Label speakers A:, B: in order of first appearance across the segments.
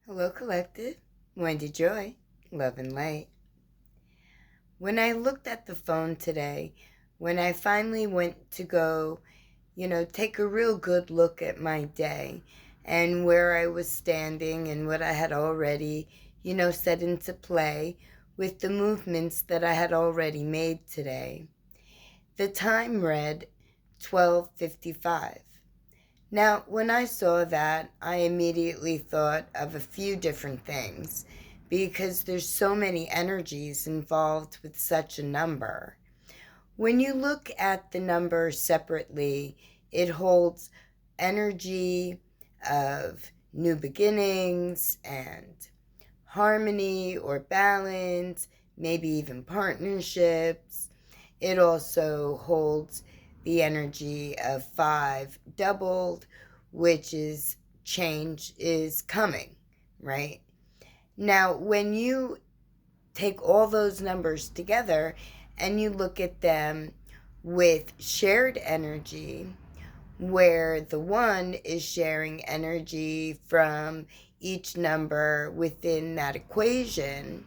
A: Hello, Collective. Wendy Joy, Love and Light. When I looked at the phone today, when I finally went to go, take a real good look at my day and where I was standing and what I had already, set into play with the movements that I had already made today, the time read 12:55. Now, when I saw that, I immediately thought of a few different things because there's so many energies involved with such a number. When you look at the number separately, it holds energy of new beginnings and harmony or balance, maybe even partnerships. It also holds the energy of 5 doubled, which is change is coming, right? Now, when you take all those numbers together and you look at them with shared energy, where the 1 is sharing energy from each number within that equation,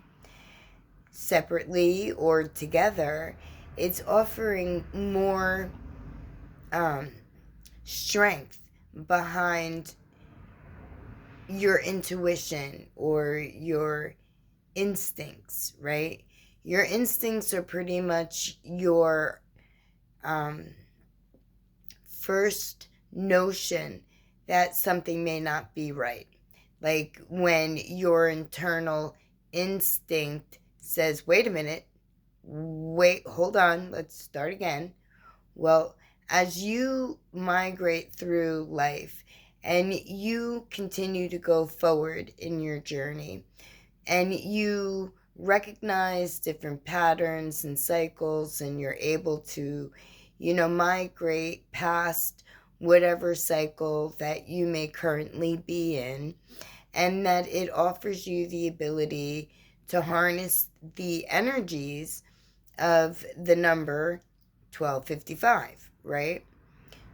A: separately or together, it's offering more strength behind your intuition or your instincts, right? Your instincts are pretty much your first notion that something may not be right. Like when your internal instinct says, wait a minute, hold on, let's start again. Well, as you migrate through life and you continue to go forward in your journey and you recognize different patterns and cycles and you're able to, migrate past whatever cycle that you may currently be in, and that it offers you the ability to harness the energies of the number 1255, right?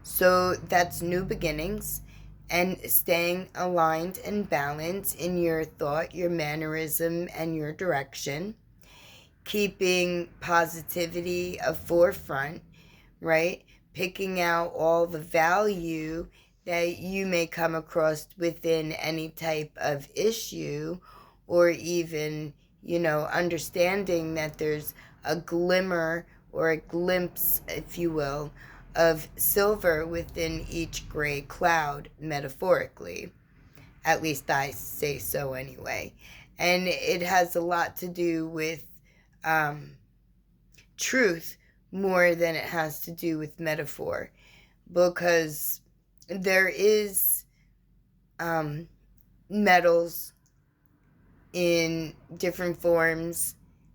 A: So that's new beginnings and staying aligned and balanced in your thought, your mannerism, and your direction. Keeping positivity a forefront, right? Picking out all the value that you may come across within any type of issue, or even, understanding that there's a glimmer or a glimpse, if you will, of silver within each gray cloud, metaphorically. At least I say so anyway. And it has a lot to do with truth more than it has to do with metaphor, because there is metals in different forms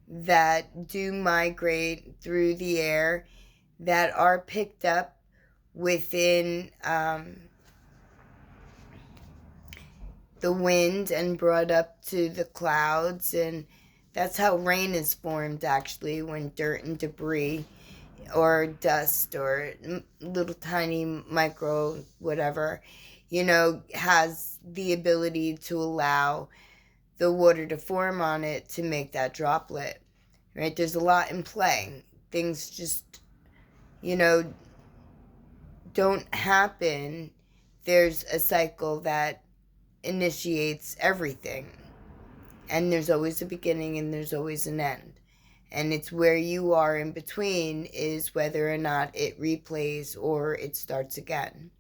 A: that do migrate through the air that are picked up within the wind and brought up to the clouds. And that's how rain is formed, actually, when dirt and debris or dust or little tiny micro whatever, has the ability to allow the water to form on it to make that droplet, right? There's a lot in play. Things just, don't happen. There's a cycle that initiates everything. And there's always a beginning and there's always an end. And it's where you are in between is whether or not it replays or it starts again.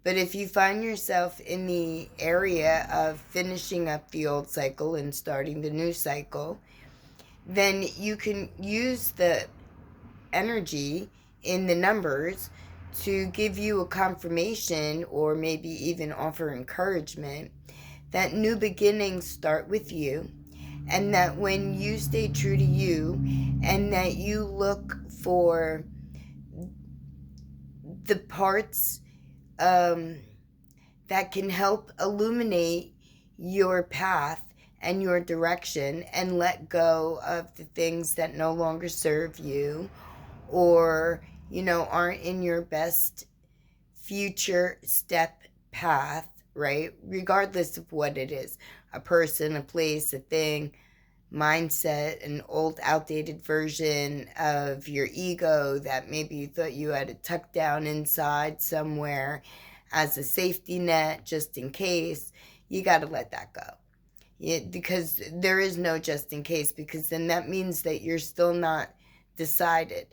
A: But if you find yourself in the area of finishing up the old cycle and starting the new cycle, then you can use the energy in the numbers to give you a confirmation or maybe even offer encouragement that new beginnings start with you, and that when you stay true to you and that you look for the parts that can help illuminate your path and your direction and let go of the things that no longer serve you or, aren't in your best future step path, right? Regardless of what it is, a person, a place, a thing, mindset, an old outdated version of your ego that maybe you thought you had to tuck down inside somewhere as a safety net just in case. You got to let that go. Because there is no just in case, because then that means that you're still not decided,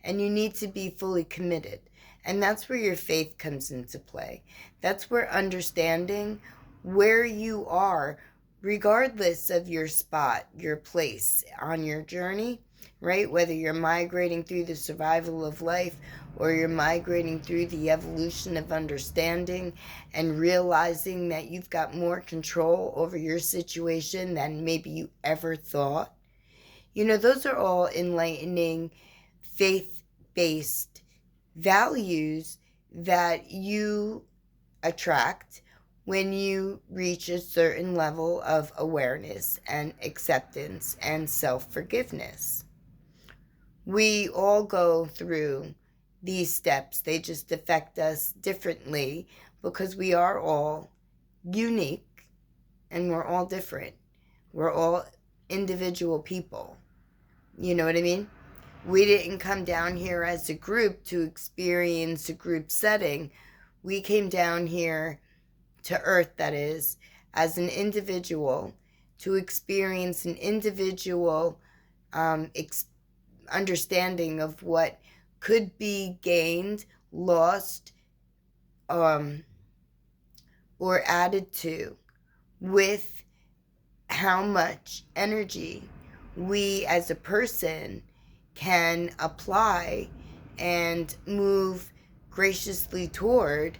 A: and you need to be fully committed. And that's where your faith comes into play. That's where understanding where you are, regardless of your spot, your place on your journey, right? Whether you're migrating through the survival of life or you're migrating through the evolution of understanding and realizing that you've got more control over your situation than maybe you ever thought. Those are all enlightening, faith-based values that you attract when you reach a certain level of awareness and acceptance and self-forgiveness. We all go through these steps. They just affect us differently because we are all unique and we're all different. We're all individual people. You know what I mean? We didn't come down here as a group to experience a group setting. We came down here to Earth, that is, as an individual to experience an individual understanding of what could be gained, lost, or added to with how much energy we as a person can apply and move graciously toward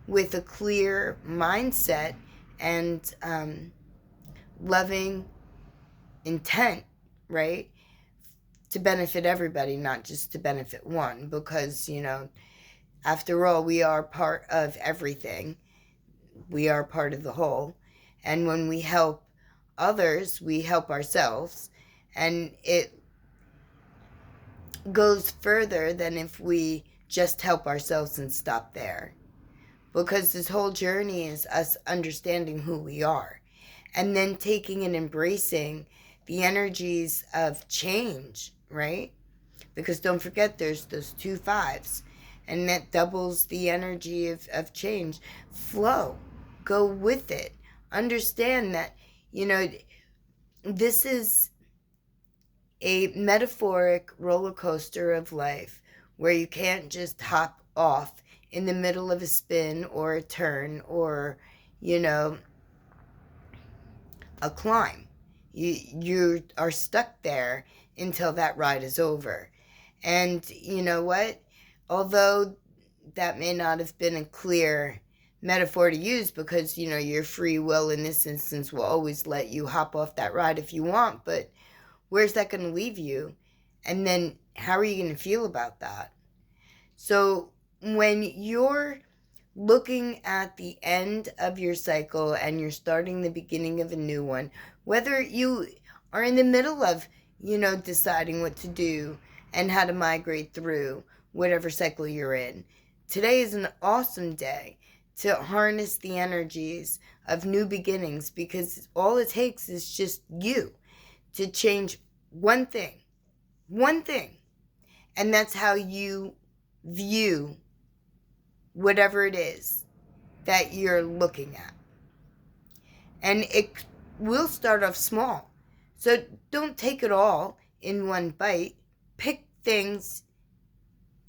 A: with a clear mindset and loving intent, right? To benefit everybody, not just to benefit one, because, after all, we are part of everything. We are part of the whole. And when we help others, we help ourselves. And it goes further than if we just help ourselves and stop there. Because this whole journey is us understanding who we are and then taking and embracing the energies of change, right? Because don't forget, there's those 2 5s, and that doubles the energy of change. Flow. Go with it. Understand that, this is a metaphoric roller coaster of life where you can't just hop off in the middle of a spin or a turn or, a climb. You are stuck there until that ride is over. And you know what? Although that may not have been a clear metaphor to use, because, your free will in this instance will always let you hop off that ride if you want, but where's that going to leave you? And then how are you going to feel about that? So when you're looking at the end of your cycle and you're starting the beginning of a new one, whether you are in the middle of, deciding what to do and how to migrate through whatever cycle you're in, today is an awesome day to harness the energies of new beginnings, because all it takes is just you to change one thing, and that's how you view whatever it is that you're looking at. And it will start off small. So don't take it all in one bite. Pick things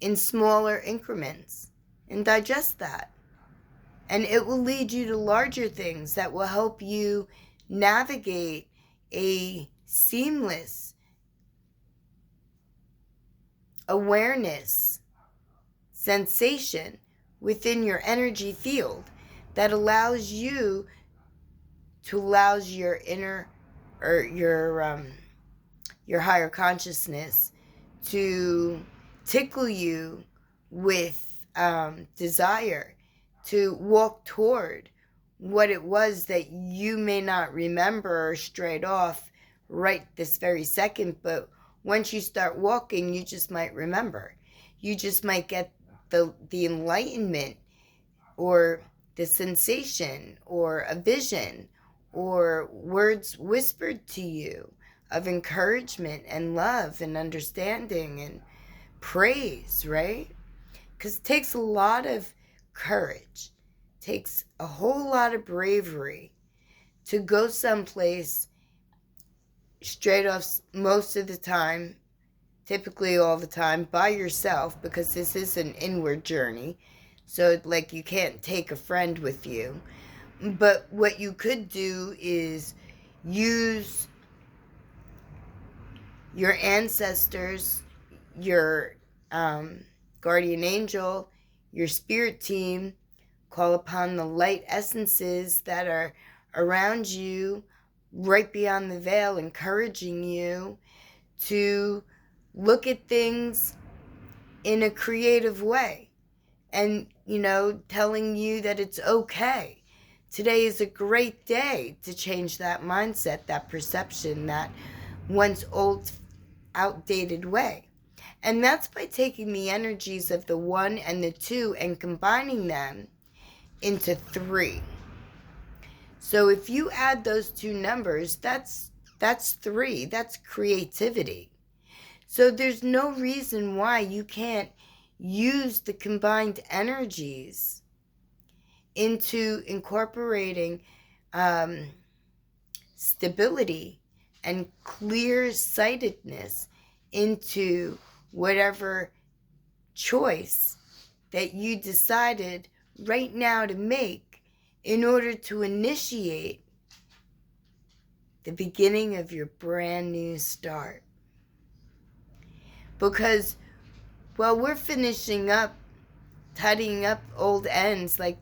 A: in smaller increments and digest that. And it will lead you to larger things that will help you navigate a seamless awareness sensation within your energy field that allows you to allow your inner or your higher consciousness to tickle you with desire to walk toward what it was that you may not remember straight off right this very second, but once you start walking, you just might remember. You just might get the enlightenment or the sensation or a vision or words whispered to you of encouragement and love and understanding and praise, right? Because it takes a lot of courage, takes a whole lot of bravery to go someplace straight off most of the time, typically all the time, by yourself, because this is an inward journey. So, like, you can't take a friend with you. But what you could do is use your ancestors, your guardian angel, your spirit team, call upon the light essences that are around you, right beyond the veil, encouraging you to look at things in a creative way and, telling you that it's okay. Today is a great day to change that mindset, that perception, that once old, outdated way. And that's by taking the energies of the 1 and the 2 and combining them into 3. So if you add those 2 numbers, that's 3. That's creativity. So there's no reason why you can't use the combined energies into incorporating stability and clear-sightedness into whatever choice that you decided right now to make in order to initiate the beginning of your brand new start. Because while we're finishing up, tidying up old ends, like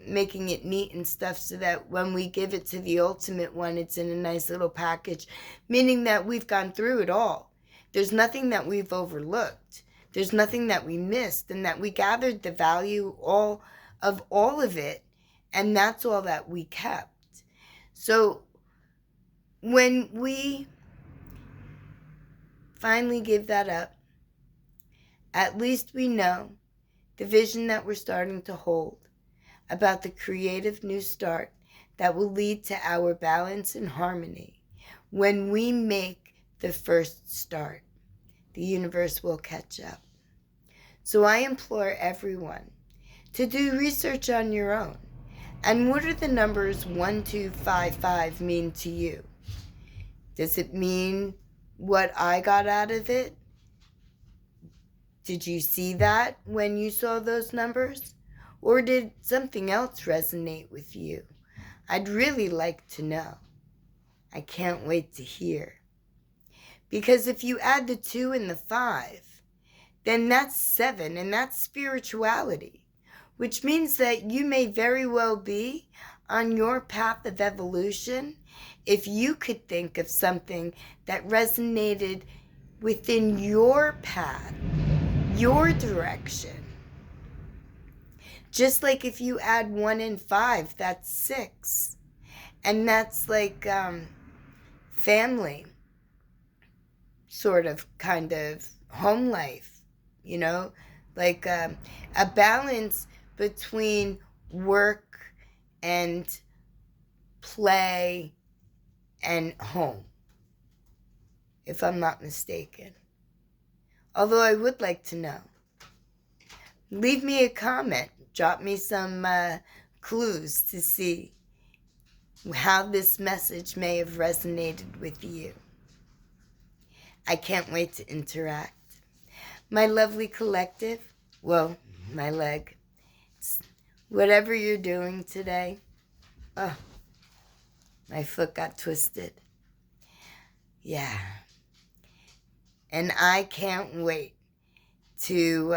A: making it neat and stuff, so that when we give it to the ultimate one, it's in a nice little package, meaning that we've gone through it all. There's nothing that we've overlooked. There's nothing that we missed, and that we gathered the value all of it, and that's all that we kept. So when we finally give that up, at least we know the vision that we're starting to hold about the creative new start that will lead to our balance and harmony. When we make the first start, the universe will catch up. So I implore everyone to do research on your own. And what are the numbers 1255 mean to you? Does it mean what I got out of it? Did you see that when you saw those numbers? Or did something else resonate with you? I'd really like to know. I can't wait to hear. Because if you add the 2 and the 5, then that's 7, and that's spirituality, which means that you may very well be on your path of evolution if you could think of something that resonated within your path, your direction. Just like if you add 1 and 5, that's 6. And that's like family, sort of, kind of, home life, like a balance between work and play and home, if I'm not mistaken. Although I would like to know. Leave me a comment. Drop me some clues to see how this message may have resonated with you. I can't wait to interact. My lovely collective, well, my leg, whatever you're doing today, oh, my foot got twisted. Yeah. And I can't wait to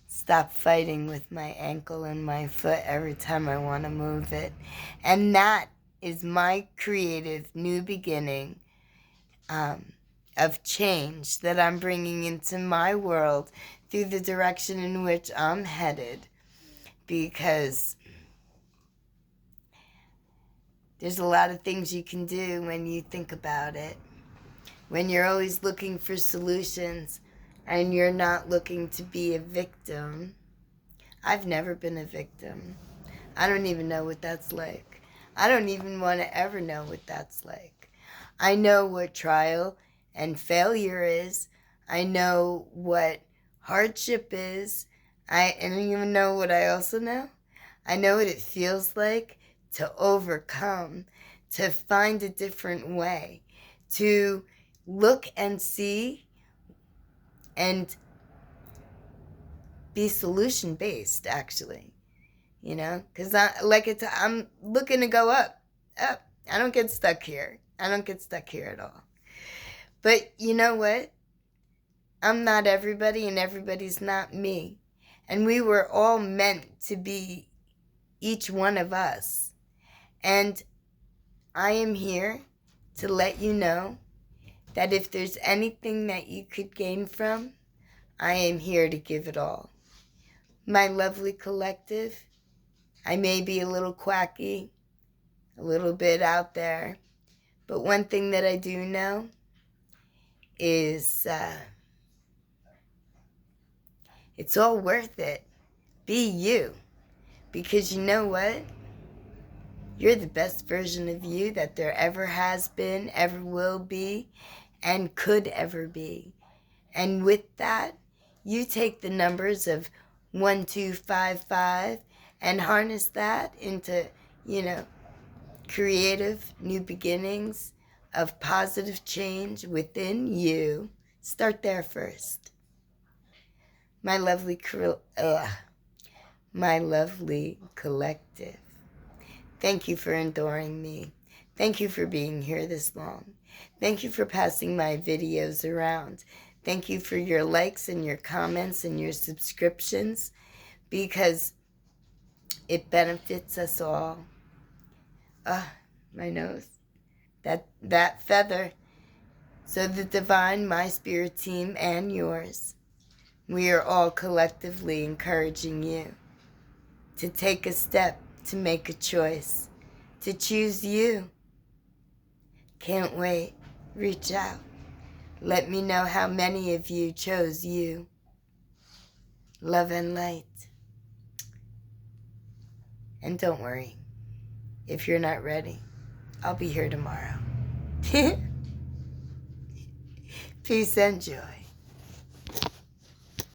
A: stop fighting with my ankle and my foot every time I want to move it. And that is my creative new beginning of change that I'm bringing into my world through the direction in which I'm headed. Because there's a lot of things you can do when you think about it. When you're always looking for solutions and you're not looking to be a victim. I've never been a victim. I don't even know what that's like. I don't even want to ever know what that's like. I know what trial and failure is. I know what hardship is. I don't even know what I also know. I know what it feels like to overcome, to find a different way, to look and see and be solution based, actually. You know, because I'm looking to go up. I don't get stuck here. I don't get stuck here at all. But you know what? I'm not everybody, and everybody's not me. And we were all meant to be each one of us. And I am here to let you know that if there's anything that you could gain from, I am here to give it all. My lovely collective, I may be a little quacky, a little bit out there, but one thing that I do know is it's all worth it. Be you. Because you know what? You're the best version of you that there ever has been, ever will be, and could ever be. And with that, you take the numbers of 1255 and harness that into, creative new beginnings of positive change within you. Start there first. My lovely collective. Thank you for enduring me. Thank you for being here this long. Thank you for passing my videos around. Thank you for your likes and your comments and your subscriptions, because it benefits us all. My nose. That feather. So the divine, my spirit team, and yours, we are all collectively encouraging you to take a step, to make a choice, to choose you. Can't wait. Reach out. Let me know how many of you chose you. Love and light. And don't worry, if you're not ready, I'll be here tomorrow. Peace and joy.